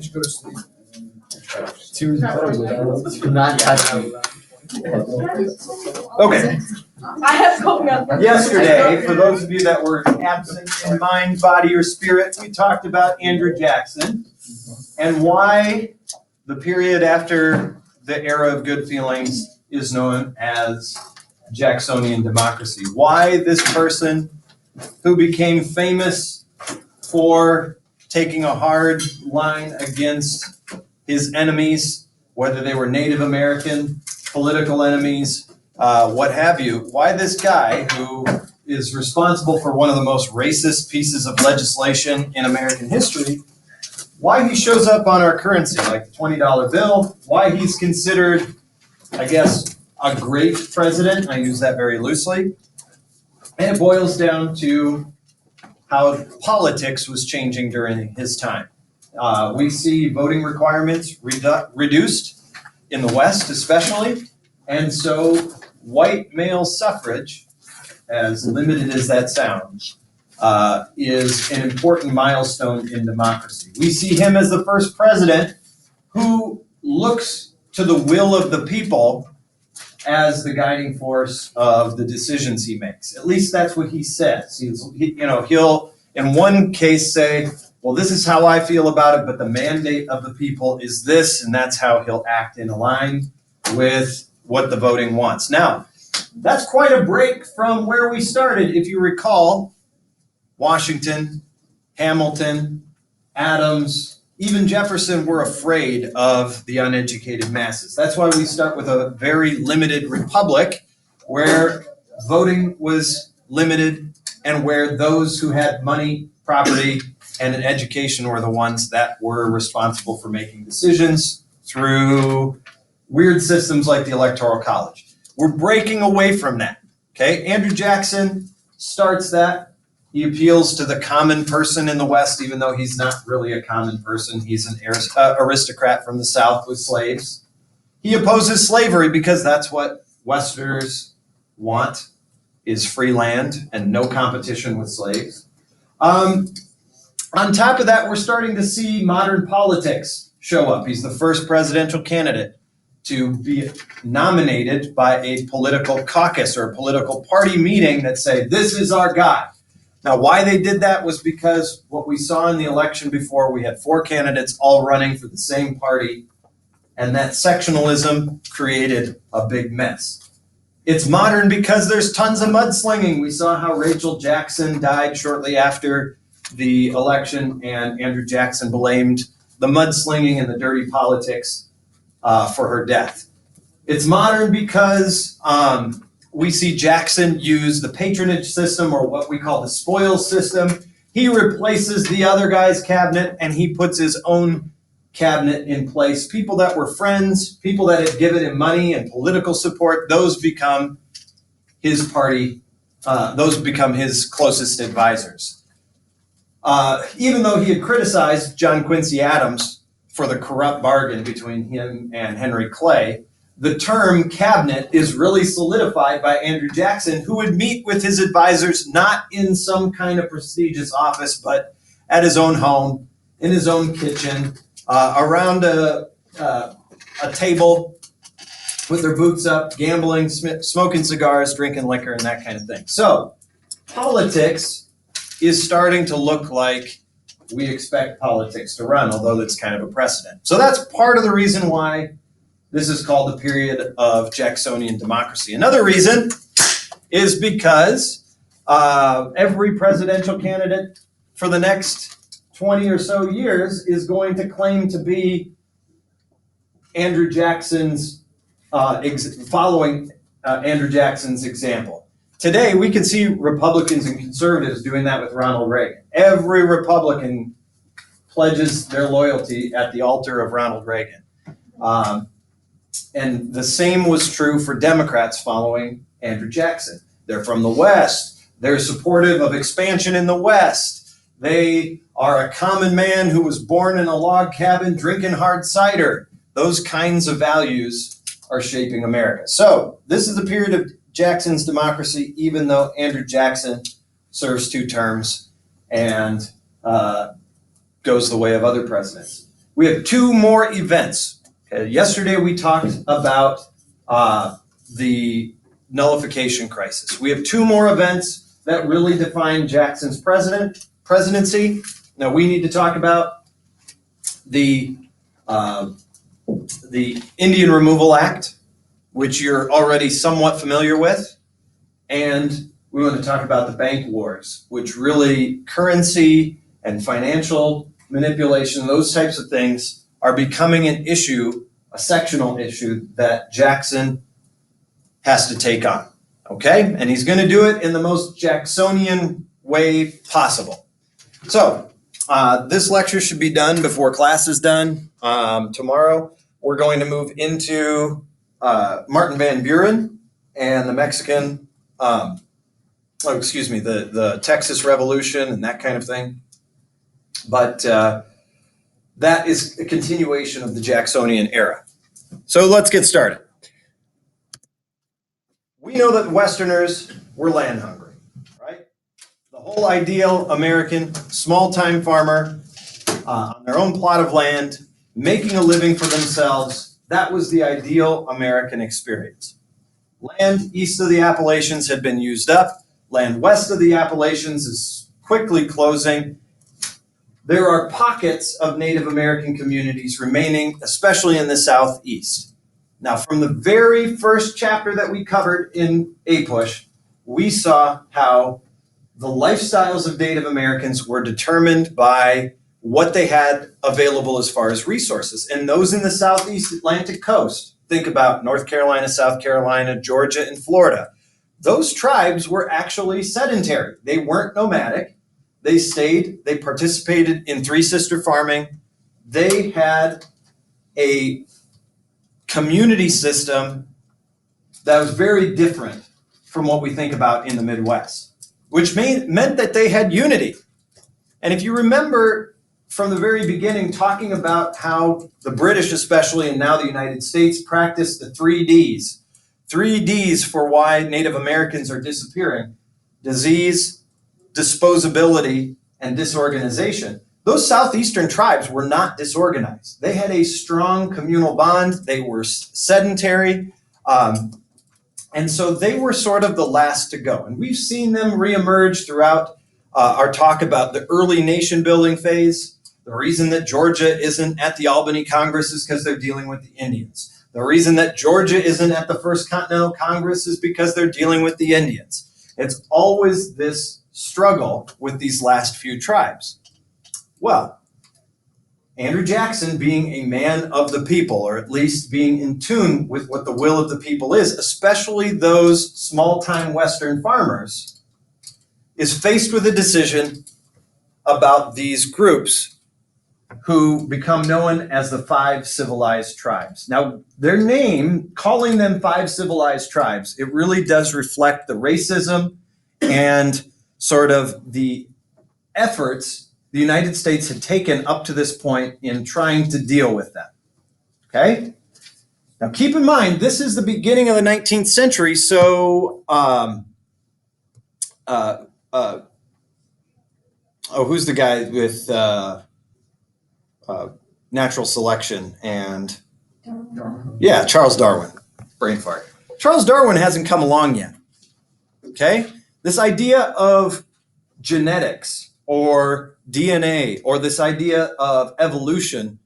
just go to sleep. Not touching. Okay. I have coconut. Yesterday, for those of you that were absent in mind, body, or spirit, we talked about Andrew Jackson and why the period after the era of good feelings is known as Jacksonian democracy. Why this person who became famous for taking a hard line against his enemies, whether they were Native American, political enemies, what have you, why this guy who is responsible for one of the most racist pieces of legislation in American history, why he shows up on our currency, like the $20 bill, why he's considered, I guess, a great president. I use that very loosely. And it boils down to how politics was changing during his time. We see voting requirements reduced in the West especially, and so white male suffrage, as limited as that sounds, is an important milestone in democracy. We see him as the first president who looks to the will of the people as the guiding force of the decisions he makes. At least that's what he says. He'll in one case say, well, this is how I feel about it, but the mandate of the people is this, and that's how he'll act in line with what the voting wants. Now, that's quite a break from where we started. If you recall, Washington, Hamilton, Adams, even Jefferson were afraid of the uneducated masses. That's why we start with a very limited republic where voting was limited and where those who had money, property, and an education were the ones that were responsible for making decisions through weird systems like the Electoral College. We're breaking away from that, okay? Andrew Jackson starts that. He appeals to the common person in the West, even though he's not really a common person. He's an aristocrat from the South with slaves. He opposes slavery because that's what Westerners want, is free land and no competition with slaves. On top of that, we're starting to see modern politics show up. He's the first presidential candidate to be nominated by a political caucus or a political party meeting that say, this is our guy. Now, why they did that was because what we saw in the election before, we had 4 candidates all running for the same party, and that sectionalism created a big mess. It's modern because there's tons of mudslinging. We saw how Rachel Jackson died shortly after the election, and Andrew Jackson blamed the mudslinging and the dirty politics for her death. It's modern because we see Jackson use the patronage system, or what we call the spoils system. He replaces the other guy's cabinet and he puts his own cabinet in place. People that were friends, people that had given him money and political support, those become his party, those become his closest advisors. Even though he had criticized John Quincy Adams for the corrupt bargain between him and Henry Clay, the term cabinet is really solidified by Andrew Jackson, who would meet with his advisors not in some kind of prestigious office, but at his own home, in his own kitchen, around a table with their boots up, gambling, smoking cigars, drinking liquor, and that kind of thing. So politics is starting to look like we expect politics to run, although that's kind of a precedent. So that's part of the reason why this is called the period of Jacksonian democracy. Another reason is because every presidential candidate for the next 20 or so years is going to claim to be Andrew Jackson's, following Andrew Jackson's example. Today, we can see Republicans and conservatives doing that with Ronald Reagan. Every Republican pledges their loyalty at the altar of Ronald Reagan. And the same was true for Democrats following Andrew Jackson. They're from the West. They're supportive of expansion in the West. They are a common man who was born in a log cabin drinking hard cider. Those kinds of values are shaping America. So this is the period of Jackson's democracy, even though Andrew Jackson serves 2 terms and goes the way of other presidents. we have two more events. Okay, yesterday we talked about the nullification crisis. We have two more events that really define Jackson's presidency. Now we need to talk about the Indian Removal Act, which you're already somewhat familiar with, and we want to talk about the bank wars, which really currency and financial manipulation, those types of things are becoming an issue, a sectional issue that Jackson has to take on, okay? And he's going to do it in the most Jacksonian way possible. So this lecture should be done before class is done tomorrow. We're going to move into Martin Van Buren and the Mexican, the Texas Revolution and that kind of thing. But that is a continuation of the Jacksonian era. So let's get started. We know that Westerners were land hungry, right? The whole ideal American small-time farmer on their own plot of land, making a living for themselves, that was the ideal American experience. Land east of the Appalachians had been used up. Land west of the Appalachians is quickly closing. There are pockets of Native American communities remaining, especially in the Southeast. Now, from the very first chapter that we covered in APUSH, we saw how the lifestyles of Native Americans were determined by what they had available as far as resources. And those in the Southeast Atlantic coast, think about North Carolina, South Carolina, Georgia, and Florida. Those tribes were actually sedentary. They weren't nomadic. They stayed, they participated in three sister farming. They had a community system that was very different from what we think about in the Midwest, which meant that they had unity. And if you remember from the very beginning, talking about how the British especially, and now the United States, practiced the 3Ds. 3Ds for why Native Americans are disappearing: disease, disposability, and disorganization. Those southeastern tribes were not disorganized. They had a strong communal bond. They were sedentary. And so they were sort of the last to go. And we've seen them reemerge throughout our talk about the early nation building phase. The reason that Georgia isn't at the Albany Congress is because they're dealing with the Indians. The reason that Georgia isn't at the First Continental Congress is because they're dealing with the Indians. It's always this struggle with these last few tribes. Well, Andrew Jackson, being a man of the people, or at least being in tune with what the will of the people is, especially those small-time Western farmers, is faced with a decision about these groups who become known as the 5 civilized tribes. Now, their name, calling them 5 civilized tribes, it really does reflect the racism and sort of the efforts the United States had taken up to this point in trying to deal with them. Okay? Now, keep in mind, this is the beginning of the 19th century, so who's the guy with natural selection and yeah, Charles Darwin. Brain fart. Charles Darwin hasn't come along yet. Okay? This idea of genetics or DNA or this idea of evolution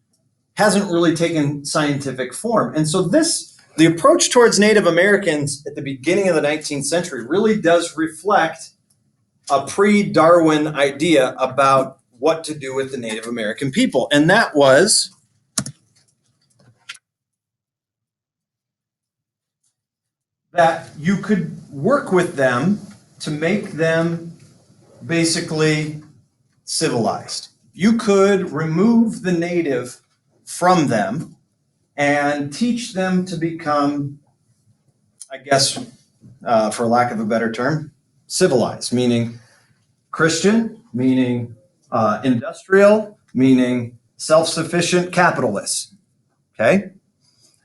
hasn't really taken scientific form. And so the approach towards Native Americans at the beginning of the 19th century really does reflect a pre-Darwin idea about what to do with the Native American people. And that was that you could work with them to make them basically civilized. You could remove the native from them and teach them to become, I guess, for lack of a better term, civilized, meaning Christian, meaning industrial, meaning self-sufficient capitalists. Okay?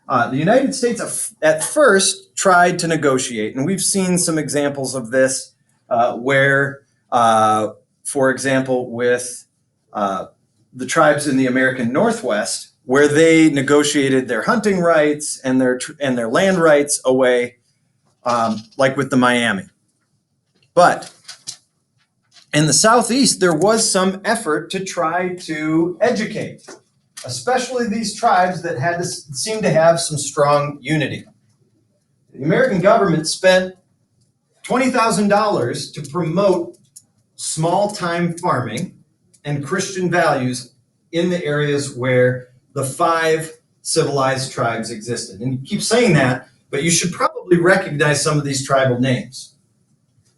The United States at first tried to negotiate, and we've seen some examples of this where, for example, with the tribes in the American Northwest, where they negotiated their hunting rights and their land rights away, like with the Miami. But in the Southeast, there was some effort to try to educate, especially these tribes that seemed to have some strong unity. The American government spent $20,000 to promote small-time farming and Christian values in the areas where the 5 civilized tribes existed. And you keep saying that, but you should probably recognize some of these tribal names,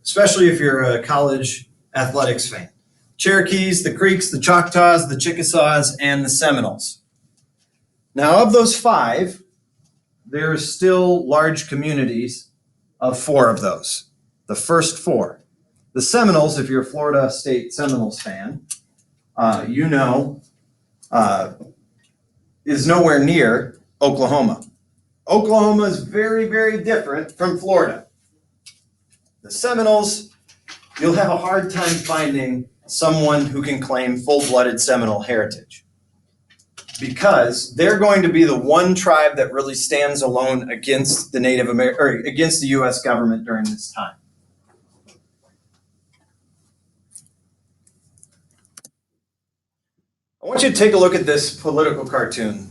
especially if you're a college athletics fan. Cherokees, the Creeks, the Choctaws, the Chickasaws, and the Seminoles. Now, of those 5, there are still large communities of 4 of those, the first 4. The Seminoles, if you're a Florida State Seminoles fan, is nowhere near Oklahoma. Oklahoma is very, very different from Florida. The Seminoles, you'll have a hard time finding someone who can claim full-blooded Seminole heritage, because they're going to be the one tribe that really stands alone against the against the U.S. government during this time. I want you to take a look at this political cartoon,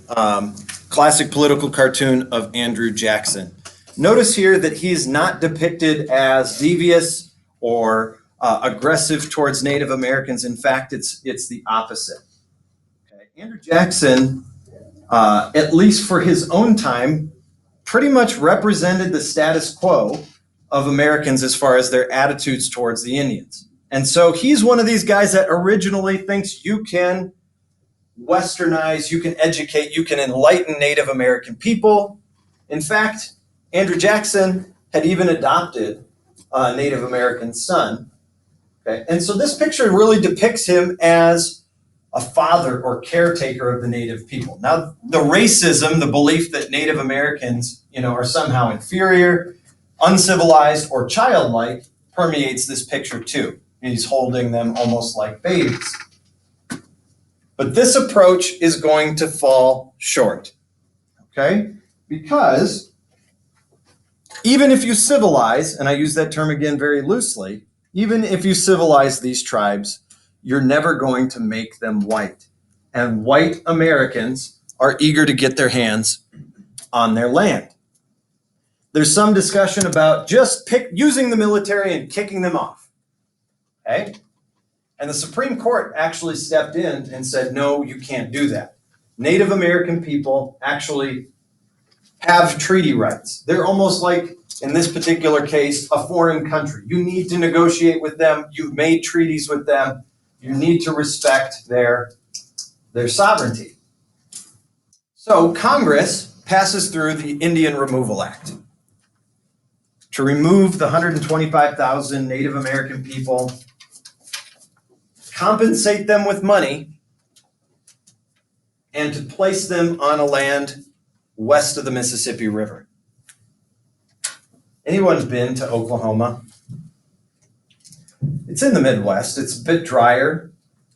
classic political cartoon of Andrew Jackson. Notice here that he's not depicted as devious or aggressive towards Native Americans. In fact, it's the opposite. Okay. Andrew Jackson, at least for his own time, pretty much represented the status quo of Americans as far as their attitudes towards the Indians. And so he's one of these guys that originally thinks you can Westernize, you can educate, you can enlighten Native American people. In fact, Andrew Jackson had even adopted a Native American son. Okay? And so this picture really depicts him as a father or caretaker of the Native people. Now, the racism, the belief that Native Americans, are somehow inferior, uncivilized, or childlike permeates this picture too. He's holding them almost like babies. But this approach is going to fall short, okay? Because even if you civilize, and I use that term again very loosely, even if you civilize these tribes, you're never going to make them white. And white Americans are eager to get their hands on their land. There's some discussion about just using the military and kicking them off, okay? And the Supreme Court actually stepped in and said, no, you can't do that. Native American people actually have treaty rights. They're almost like, in this particular case, a foreign country. You need to negotiate with them. You've made treaties with them. You need to respect their sovereignty. So Congress passes through the Indian Removal Act to remove the 125,000 Native American people, compensate them with money, and to place them on a land west of the Mississippi River. Anyone been to Oklahoma? It's in the Midwest. It's a bit drier.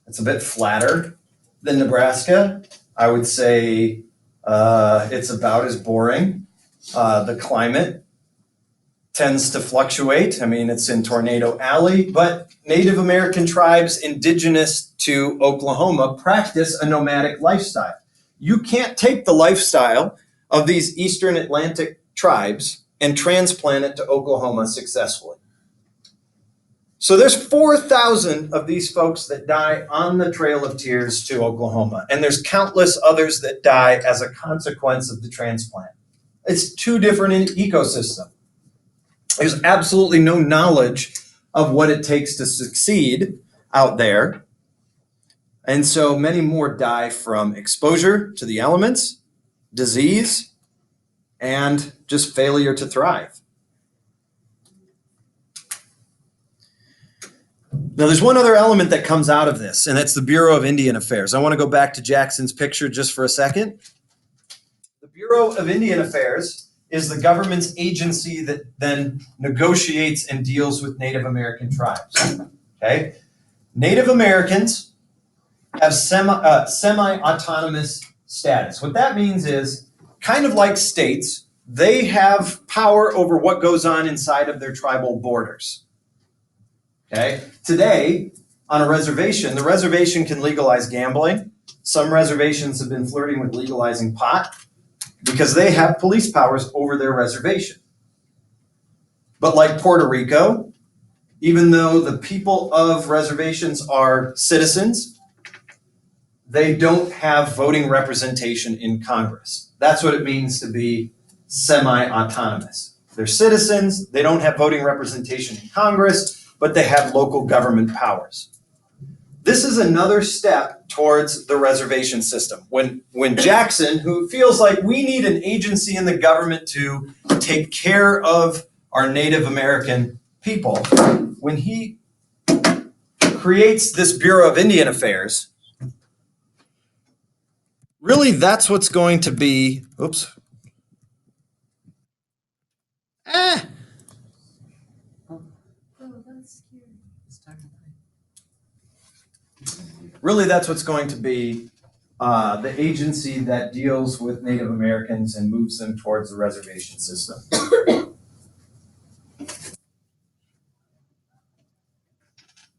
It's a bit flatter than Nebraska. I would say it's about as boring. The climate tends to fluctuate. I mean, it's in Tornado Alley, but Native American tribes indigenous to Oklahoma practice a nomadic lifestyle. You can't take the lifestyle of these Eastern Atlantic tribes and transplant it to Oklahoma successfully. So there's 4,000 of these folks that die on the Trail of Tears to Oklahoma, and there's countless others that die as a consequence of the transplant. It's 2 different ecosystems. There's absolutely no knowledge of what it takes to succeed out there. And so many more die from exposure to the elements, disease, and just failure to thrive. Now, there's one other element that comes out of this, and that's the Bureau of Indian Affairs. I want to go back to Jackson's picture just for a second. The Bureau of Indian Affairs is the government's agency that then negotiates and deals with Native American tribes. Okay? Native Americans have semi-autonomous status. What that means is, kind of like states, they have power over what goes on inside of their tribal borders. Okay? Today, on a reservation, the reservation can legalize gambling. Some reservations have been flirting with legalizing pot because they have police powers over their reservation. But like Puerto Rico, even though the people of reservations are citizens, they don't have voting representation in Congress. That's what it means to be semi-autonomous. They're citizens, they don't have voting representation in Congress, but they have local government powers. This is another step towards the reservation system. When Jackson, who feels like we need an agency in the government to take care of our Native American people, when he creates this Bureau of Indian Affairs, really that's what's going to be, oops. Really that's what's going to be the agency that deals with Native Americans and moves them towards the reservation system.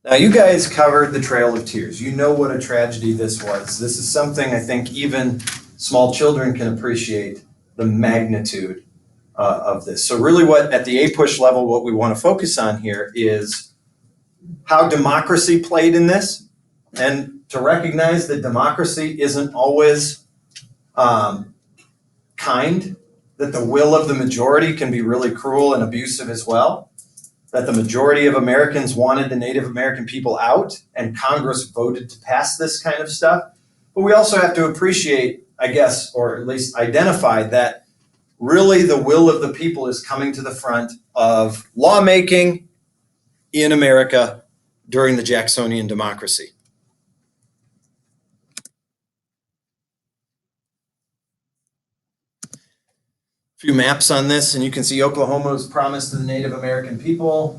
Now, you guys covered the Trail of Tears. You know what a tragedy this was. This is something I think even small children can appreciate the magnitude of this. So really what, at the APUSH level, what we want to focus on here is how democracy played in this, and to recognize that democracy isn't always kind, that the will of the majority can be really cruel and abusive as well, that the majority of Americans wanted the Native American people out, and Congress voted to pass this kind of stuff. But we also have to appreciate, I guess, or at least identify that really the will of the people is coming to the front of lawmaking in America during the Jacksonian democracy. A few maps on this, and you can see Oklahoma's promise to the Native American people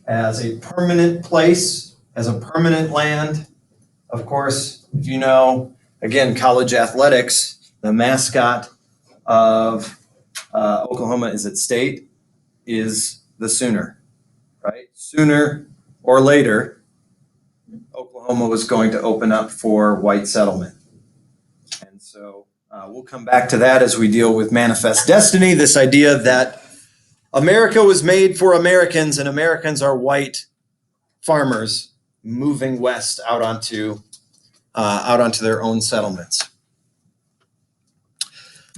as a permanent place, as a permanent land. Of course, if you know, again, college athletics, the mascot of Oklahoma is at State, is the Sooner, right? Sooner or later, Oklahoma was going to open up for white settlement. And so we'll come back to that as we deal with Manifest Destiny, this idea that America was made for Americans and Americans are white farmers moving west out onto their own settlements.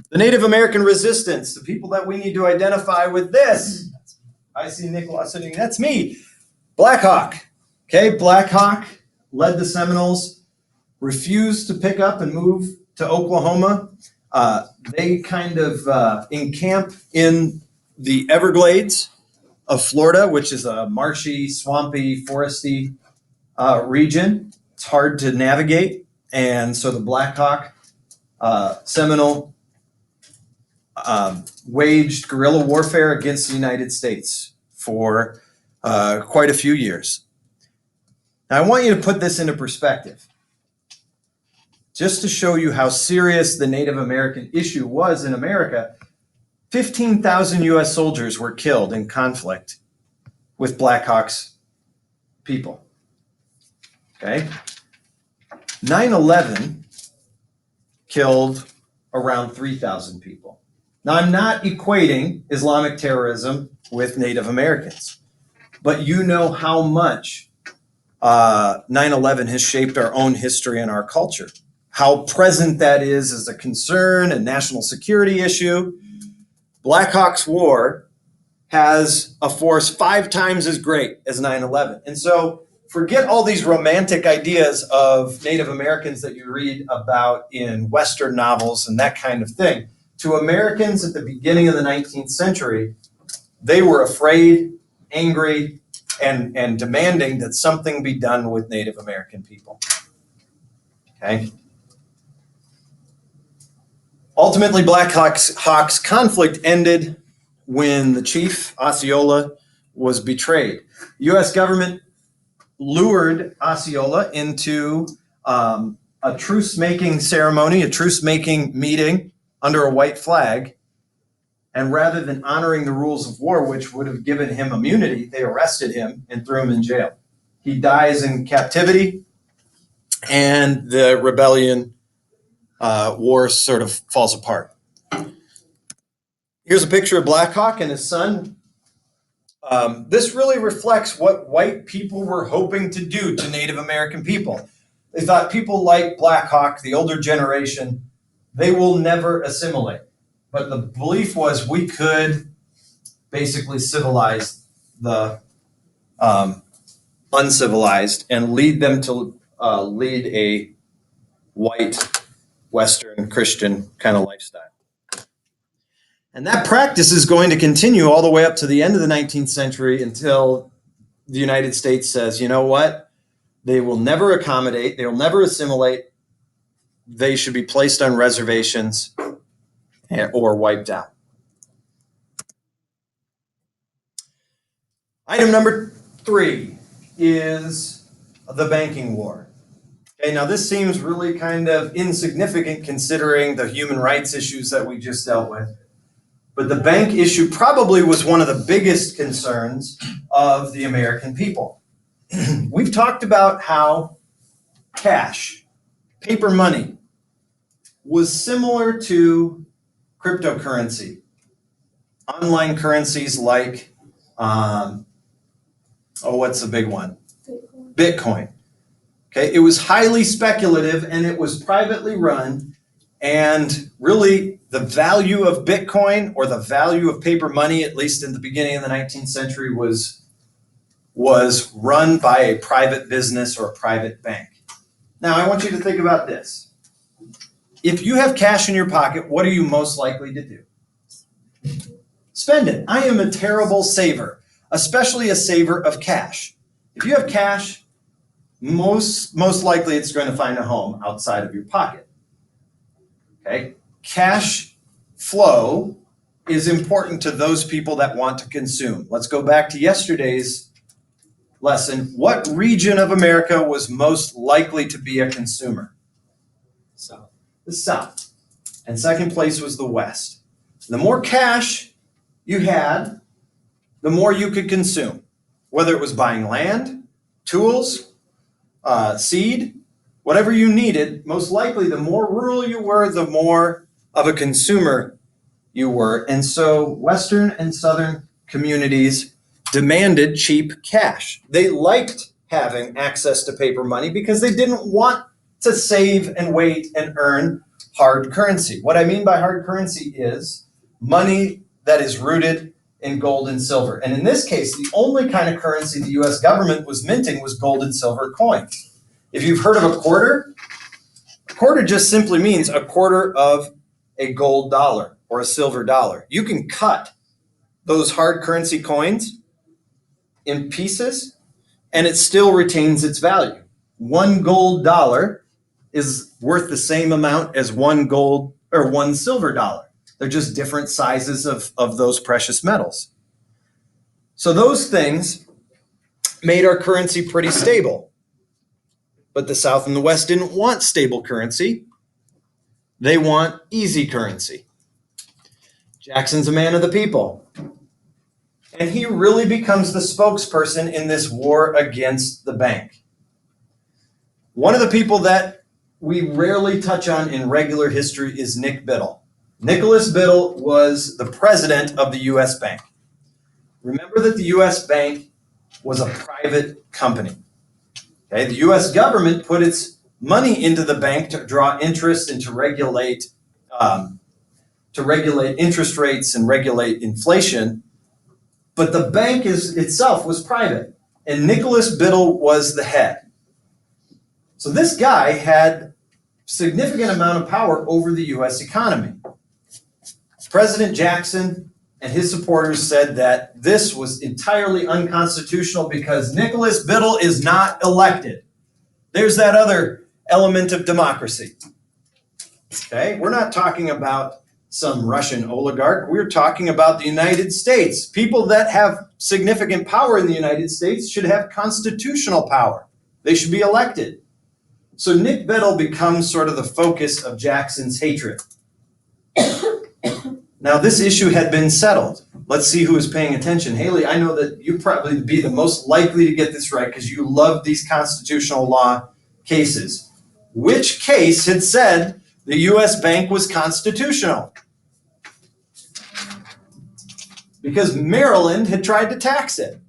The Native American resistance, the people that we need to identify with this. I see Nicholas sitting, that's me. Black Hawk. Okay, Black Hawk led the Seminoles, refused to pick up and move to Oklahoma. They kind of encamp in the Everglades of Florida, which is a marshy, swampy, foresty region. It's hard to navigate. And so the Black Hawk Seminole waged guerrilla warfare against the United States for quite a few years. Now, I want you to put this into perspective, just to show you how serious the Native American issue was in America. 15,000 US soldiers were killed in conflict with Black Hawk's people. Okay? 9/11 killed around 3,000 people. Now, I'm not equating Islamic terrorism with Native Americans, but you know how much 9/11 has shaped our own history and our culture, how present that is as a concern and national security issue. Black Hawk's War has a force 5 times as great as 9/11. And so forget all these romantic ideas of Native Americans that you read about in Western novels and that kind of thing. To Americans at the beginning of the 19th century, they were afraid, angry, and demanding that something be done with Native American people. Okay? Ultimately, Black Hawk's conflict ended when the chief, Osceola, was betrayed. The U.S. government lured Osceola into a truce-making ceremony, a truce-making meeting under a white flag. And rather than honoring the rules of war, which would have given him immunity, they arrested him and threw him in jail. He dies in captivity, and the rebellion war sort of falls apart. Here's a picture of Black Hawk and his son. This really reflects what white people were hoping to do to Native American people. They thought people like Black Hawk, the older generation, they will never assimilate. But the belief was we could basically civilize the uncivilized and lead them to lead a white, Western, Christian kind of lifestyle. And that practice is going to continue all the way up to the end of the 19th century until the United States says, you know what? They will never accommodate, they will never assimilate. They should be placed on reservations or wiped out. Item number 3 is the banking war. Okay, now this seems really kind of insignificant considering the human rights issues that we just dealt with. But the bank issue probably was one of the biggest concerns of the American people. We've talked about how cash, paper money, was similar to cryptocurrency. Online currencies like, what's the big one? Bitcoin. Okay, it was highly speculative and it was privately run, and really the value of Bitcoin or the value of paper money, at least in the beginning of the 19th century, was run by a private business or a private bank. Now, I want you to think about this. If you have cash in your pocket, what are you most likely to do? Spend it. I am a terrible saver, especially a saver of cash. If you have cash, most likely it's going to find a home outside of your pocket. Okay? Cash flow is important to those people that want to consume. Let's go back to yesterday's lesson. What region of America was most likely to be a consumer? South. The South. And second place was the West. The more cash you had, the more you could consume, whether it was buying land, tools, seed, whatever you needed. Most likely, the more rural you were, the more of a consumer you were. And so Western and Southern communities demanded cheap cash. They liked having access to paper money because they didn't want to save and wait and earn hard currency. What I mean by hard currency is money that is rooted in gold and silver. And in this case, the only kind of currency the US government was minting was gold and silver coins. If you've heard of a quarter just simply means a quarter of a gold dollar or a silver dollar. You can cut those hard currency coins in pieces and it still retains its value. One gold dollar is worth the same amount as one gold or one silver dollar. They're just different sizes of those precious metals. So those things made our currency pretty stable. But the South and the West didn't want stable currency. They want easy currency. Jackson's a man of the people. And he really becomes the spokesperson in this war against the bank. One of the people that we rarely touch on in regular history is Nick Biddle. Nicholas Biddle was the president of the U.S. Bank. Remember that the U.S. Bank was a private company. Okay, the U.S. government put its money into the bank to draw interest and to regulate interest rates and regulate inflation. But the bank itself was private, and Nicholas Biddle was the head. So this guy had significant amount of power over the U.S. economy. President Jackson and his supporters said that this was entirely unconstitutional because Nicholas Biddle is not elected. There's that other element of democracy. Okay, we're not talking about some Russian oligarch. We're talking about the United States. People that have significant power in the United States should have constitutional power. They should be elected. So Nick Biddle becomes sort of the focus of Jackson's hatred. Now, this issue had been settled. Let's see who is paying attention. Haley, I know that you probably be the most likely to get this right because you love these constitutional law cases. Which case had said the U.S. bank was constitutional? Because Maryland had tried to tax it.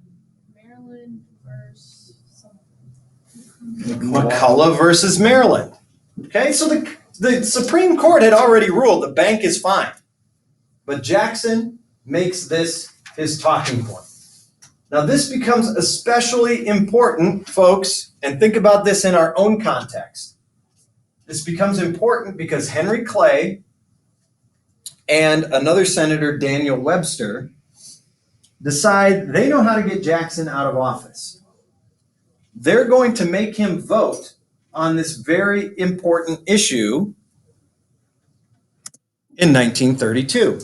Maryland versus McCullough versus Maryland. Okay, so the Supreme Court had already ruled the bank is fine. But Jackson makes this his talking point. Now, this becomes especially important, folks, and think about this in our own context. This becomes important because Henry Clay and another senator, Daniel Webster, decide they know how to get Jackson out of office. They're going to make him vote on this very important issue in 1932.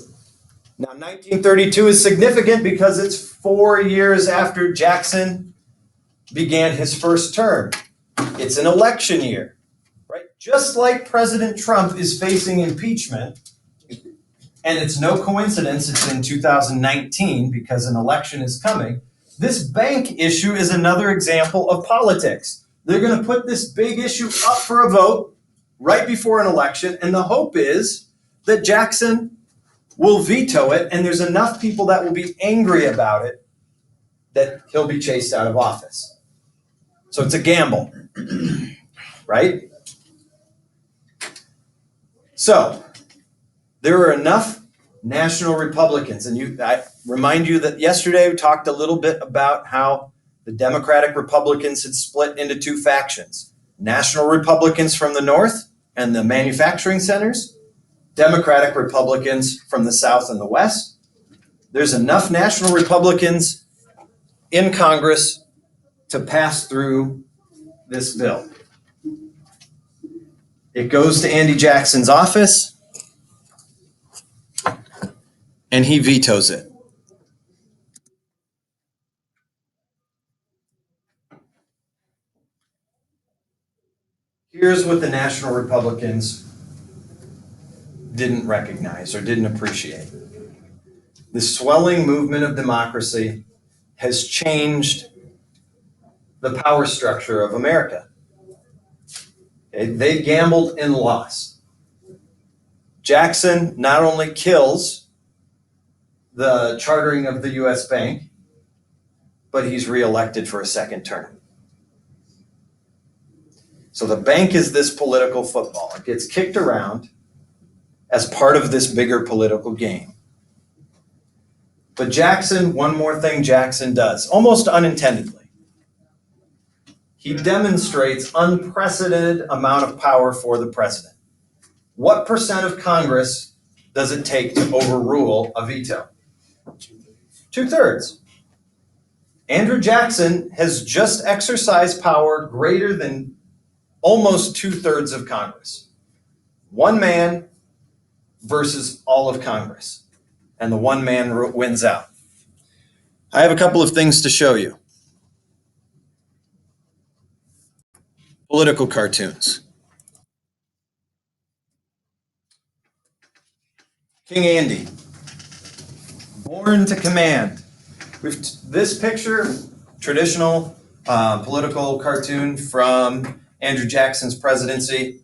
Now, 1932 is significant because it's 4 years after Jackson began his first term. It's an election year, right? Just like President Trump is facing impeachment, and it's no coincidence it's in 2019 because an election is coming, this bank issue is another example of politics. They're going to put this big issue up for a vote right before an election, and the hope is that Jackson will veto it, and there's enough people that will be angry about it that he'll be chased out of office. So it's a gamble, right? So there are enough national Republicans, and I remind you that yesterday we talked a little bit about how the Democratic Republicans had split into two factions. National Republicans from the north and the manufacturing centers, Democratic Republicans from the South and the West. There's enough national Republicans in Congress to pass through this bill. It goes to Andy Jackson's office, and he vetoes it. Here's what the national Republicans didn't recognize or didn't appreciate. The swelling movement of democracy has changed the power structure of America. Okay? They gambled and lost. Jackson not only kills the chartering of the U.S. Bank, but he's reelected for a second term. So the bank is this political football. It gets kicked around as part of this bigger political game. But Jackson, one more thing Jackson does, almost unintendedly. He demonstrates unprecedented amount of power for the president. What percent of Congress does it take to overrule a veto? 2/3. Andrew Jackson has just exercised power greater than almost 2/3 of Congress. One man versus all of Congress. And the one man wins out. I have a couple of things to show you. Political cartoons. King Andy, born to command. This picture, traditional political cartoon from Andrew Jackson's presidency,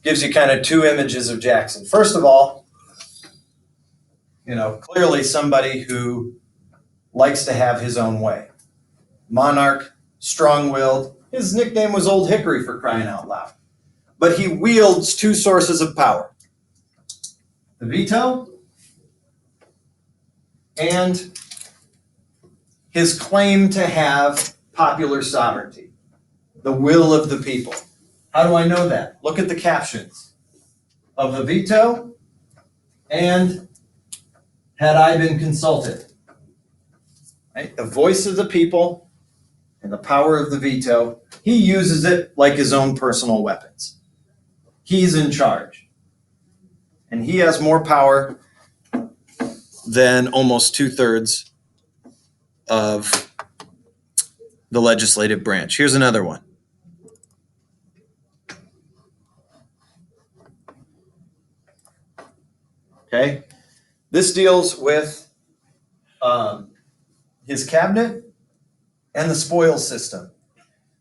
gives you kind of two images of Jackson. First of all, clearly somebody who likes to have his own way. Monarch, strong-willed. His nickname was Old Hickory, for crying out loud. But he wields two sources of power. The veto and his claim to have popular sovereignty, the will of the people. How do I know that? Look at the captions of the veto and had I been consulted. Right? The voice of the people and the power of the veto, he uses it like his own personal weapons. He's in charge. And he has more power than almost 2/3 of the legislative branch. Here's another one. Okay, this deals with his cabinet and the spoils system.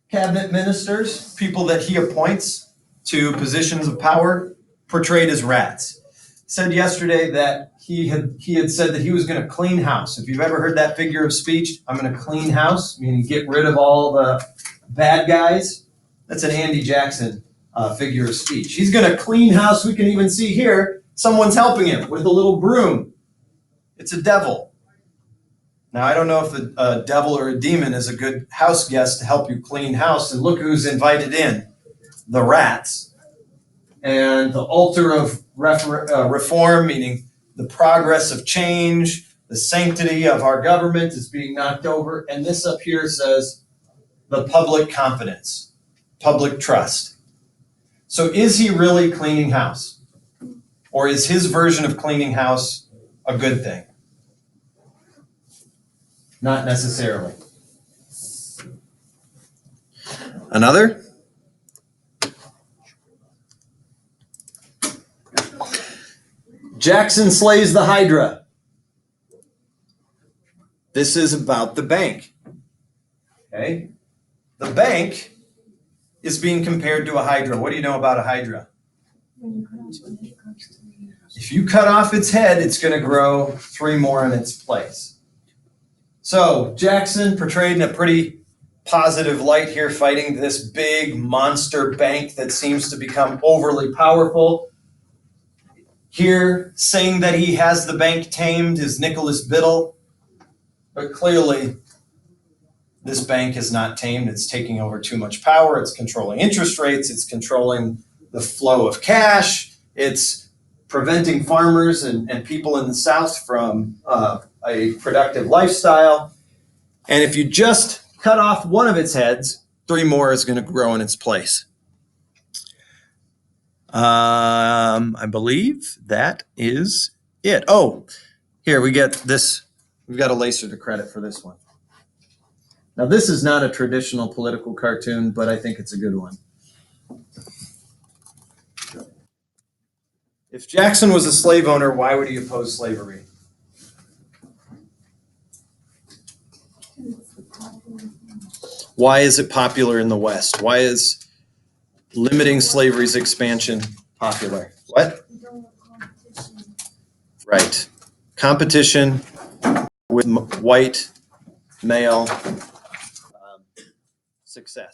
Cabinet ministers, people that he appoints to positions of power, portrayed as rats. Said yesterday that he had said that he was going to clean house. If you've ever heard that figure of speech, I'm going to clean house, meaning get rid of all the bad guys. That's an Andy Jackson figure of speech. He's going to clean house. We can even see here someone's helping him with a little broom. It's a devil. Now, I don't know if a devil or a demon is a good house guest to help you clean house. And look who's invited in, the rats. And the altar of reform, meaning the progress of change, the sanctity of our government is being knocked over. And this up here says the public confidence, public trust. So is he really cleaning house? Or is his version of cleaning house a good thing? Not necessarily. Another? Jackson slays the Hydra. This is about the bank. Okay? The bank is being compared to a Hydra. What do you know about a Hydra? If you cut off its head, it's going to grow 3 more in its place. So Jackson portrayed in a pretty positive light here, fighting this big monster bank that seems to become overly powerful. Here, saying that he has the bank tamed is Nicholas Biddle, but clearly this bank is not tamed. It's taking over too much power. It's controlling interest rates. It's controlling the flow of cash. It's preventing farmers and people in the South from a productive lifestyle. And if you just cut off one of its heads, 3 more is going to grow in its place. I believe that is it. Oh, here we get this. We've got a laser to credit for this one. Now, this is not a traditional political cartoon, but I think it's a good one. If Jackson was a slave owner, why would he oppose slavery? Why is it popular in the West? Why is limiting slavery's expansion popular? What? Right. Competition with white male success.